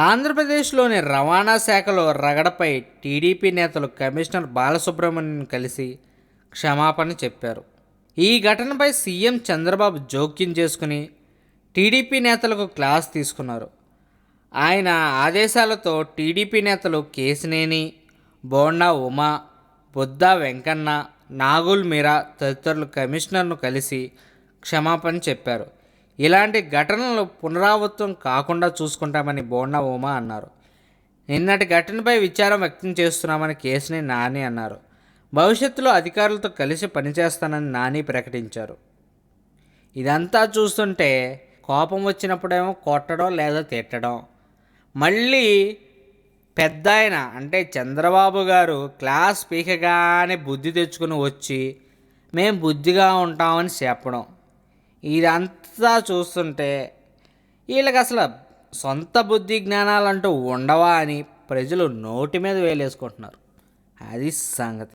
ఆంధ్రప్రదేశ్లోని రవాణా శాఖలో రగడపై టీడీపీ నేతలు కమిషనర్ బాలసుబ్రహ్మణ్యం కలిసి క్షమాపణ చెప్పారు. ఈ ఘటనపై సీఎం చంద్రబాబు జోక్యం చేసుకుని టీడీపీ నేతలకు క్లాస్ తీసుకున్నారు. ఆయన ఆదేశాలతో టీడీపీ నేతలు కేశినేని, బోండా ఉమా, బుద్దా వెంకన్న, నాగుల్ మీరా తదితరులు కమిషనర్ను కలిసి క్షమాపణ చెప్పారు. ఇలాంటి ఘటనలు పునరావృతం కాకుండా చూసుకుంటామని బోండా ఉమా అన్నారు. నిన్నటి ఘటనపై విచారం వ్యక్తం చేస్తున్నామని కేశినేని నాని అన్నారు. భవిష్యత్తులో అధికారులతో కలిసి పనిచేస్తానని నాని ప్రకటించారు. ఇదంతా చూస్తుంటే కోపం వచ్చినప్పుడేమో కొట్టడం లేదా తిట్టడం, మళ్ళీ పెద్ద ఆయన అంటే చంద్రబాబు గారు క్లాస్ పీకగానే బుద్ధి తెచ్చుకుని వచ్చి మేము బుద్ధిగా ఉంటామని చెప్పడం, ఇదంతా చూస్తుంటే వీళ్ళకి అసలు సొంత బుద్ధి జ్ఞానాలు అంటూ ఉండవా అని ప్రజలు నోటి మీద వేలేసుకుంటున్నారు. అది సంగతి.